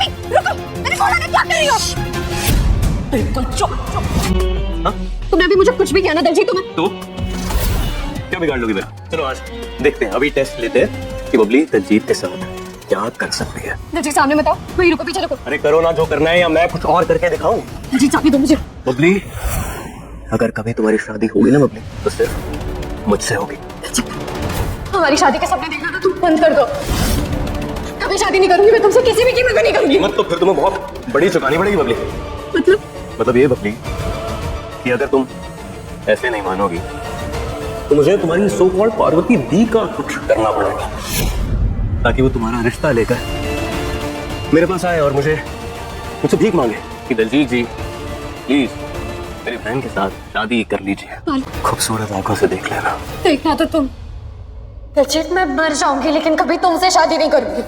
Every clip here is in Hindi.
मम्मी रुको, मैंने बोला ना, क्या कर रही हो? बिल्कुल चुप। हाँ? तुमने अभी मुझे कुछ भी किया ना दलजीत, तुम्हें तो क्या बिगाड़ लोगी मेरा? चलो आज देखते हैं, अभी टेस्ट लेते हैं कि बबली दलजीत के साथ क्या कर सकती है। दलजीत सामने बताओ, वही रुको, पीछे रुको। अरे करो ना जो करना है, या मैं कुछ और करके दिखाऊं? दलजीत चाबी दो मुझे। बबली, अगर कभी तुम्हारी शादी होगी ना बबली, तो सिर्फ मुझसे होगी। हमारी शादी के सपने देखना तो तुम बंद कर दो। कभी शादी नहीं करूंगी मैं तुमसे, किसी भी कीमत में नहीं करूंगी। मत तो फिर तुम्हें बहुत बड़ी चुकानी पड़ेगी बबली। मतलब ये बबली कि अगर तुम ऐसे नहीं मानोगी तो मुझे तुम्हारी सो कॉल्ड पार्वती दी का कुछ करना पड़ेगा, ताकि वो तुम्हारा रिश्ता लेकर मेरे पास आए और मुझसे भीख मांगे कि दलजीत जी प्लीज मेरी बहन के साथ शादी कर लीजिए। खूबसूरत आंखों से देख लेना। देखना तो तुम। दलजीत मैं मर जाऊंगी लेकिन कभी तुमसे शादी नहीं करूंगी।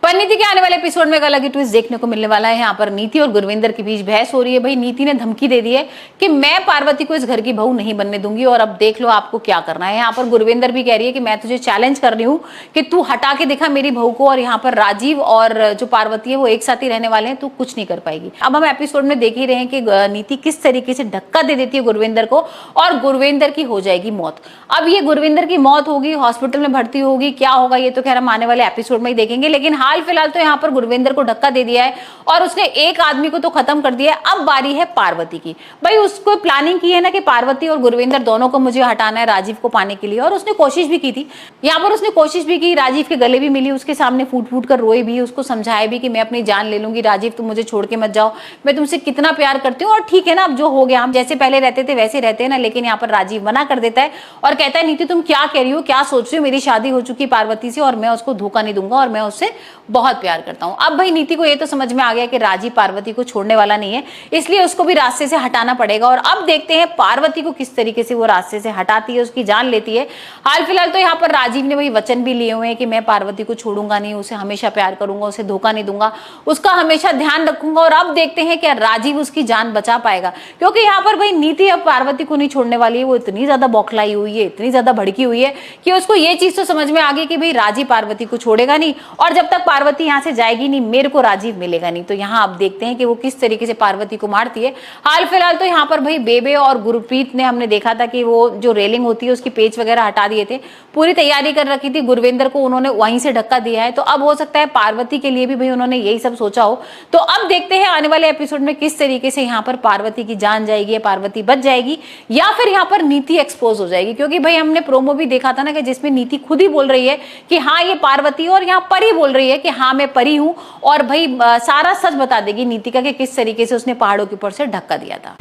परिणीति के आने वाले एपिसोड में एक अलग ही ट्विस्ट देखने को मिलने वाला है। यहाँ पर नीति और गुरविंदर के बीच बहस हो रही है। भाई नीति ने धमकी दे दी है कि मैं पार्वती को इस घर की बहू नहीं बनने दूंगी और अब देख लो आपको क्या करना है। यहाँ पर गुरविंदर भी कह रही है कि मैं तुझे चैलेंज कर रही हूँ कि तू हटा के दिखा मेरी बहू को, और यहाँ पर राजीव और जो पार्वती है वो एक साथ ही रहने वाले हैं, तू कुछ नहीं कर पाएगी। अब हम एपिसोड में देख ही रहे हैं कि नीति किस तरीके से धक्का दे देती है गुरविंदर को और गुरविंदर की हो जाएगी मौत। अब ये गुरविंदर की मौत होगी, हॉस्पिटल में भर्ती होगी, क्या होगा ये तो खैर हम आने वाले एपिसोड में ही देखेंगे। लेकिन हाल फिलहाल तो यहाँ पर गुरविंदर को धक्का दे दिया है और उसने एक आदमी को तो खत्म कर दिया है। अब बारी है पार्वती की। भाई उसको प्लानिंग की है ना कि पार्वती और गुरविंदर दोनों को मुझे हटाना है राजीव को पाने के लिए, और उसने कोशिश भी की थी। यहाँ पर उसने कोशिश भी की, राजीव के गले भी मिली, उसके सामने फूट फूट कर रोई भी, उसको समझाया भी कि मैं अपनी जान ले लूंगी, राजीव तुम मुझे छोड़ के मत जाओ, मैं तुमसे कितना प्यार करती हूँ, और ठीक है ना अब जो हो गया हम जैसे पहले रहते थे वैसे रहते हैं ना। लेकिन यहाँ पर राजीव मना कर देता है और कहता है नीति तुम क्या कह रही हो, क्या सोच रही हो, मेरी शादी हो चुकी पार्वती से और मैं उसको धोखा नहीं दूंगा और मैं उससे बहुत प्यार करता हूँ। अब भाई नीति को ये तो समझ में आ गया कि राजीव पार्वती को छोड़ने वाला नहीं है, इसलिए उसको भी रास्ते से हटाना पड़ेगा। और अब देखते हैं पार्वती को किस तरीके से वो रास्ते से हटाती है, उसकी जान लेती है। हाल फिलहाल तो यहाँ पर राजीव ने वही वचन भी लिए हुए हैं कि मैं पार्वती को छोड़ूंगा नहीं, उसे हमेशा प्यार करूंगा, उसे धोखा नहीं दूंगा, उसका हमेशा ध्यान रखूंगा। और अब देखते हैं कि राजीव उसकी जान बचा पाएगा, क्योंकि यहाँ पर भाई नीति अब पार्वती को नहीं छोड़ने वाली है। वो इतनी ज्यादा बौखलाई हुई है, इतनी ज्यादा भड़की हुई है कि उसको ये चीज तो समझ में आ गई कि भाई राजीव पार्वती को छोड़ेगा नहीं, और जब तक पार्वती यहाँ से जाएगी नहीं मेरे को राजीव मिलेगा नहीं। तो यहाँ आप देखते हैं कि वो किस तरीके से पार्वती को मारती है। हाल फिलहाल तो यहाँ पर भाई बेबे और गुरप्रीत ने हमने देखा था कि वो जो रेलिंग होती है उसकी पेच वगैरह हटा दिए थे, पूरी तैयारी कर रखी थी, गुरविंदर को उन्होंने वहीं से धक्का दिया है। तो अब हो सकता है पार्वती के लिए भी भाई उन्होंने यही सब सोचा हो। तो अब देखते हैं आने वाले एपिसोड में किस तरीके से यहाँ पर पार्वती की जान जाएगी, पार्वती बच जाएगी, या फिर यहाँ पर नीति एक्सपोज हो जाएगी। क्योंकि भाई हमने प्रोमो भी देखा था ना कि जिसमें नीति खुद ही बोल रही है कि हाँ ये पार्वती, और यहाँ परी बोल रही है कि हाँ मैं परी हूँ, और भाई सारा सच बता देगी नीति का कि किस तरीके से उसने पहाड़ों के ऊपर से धक्का दिया था।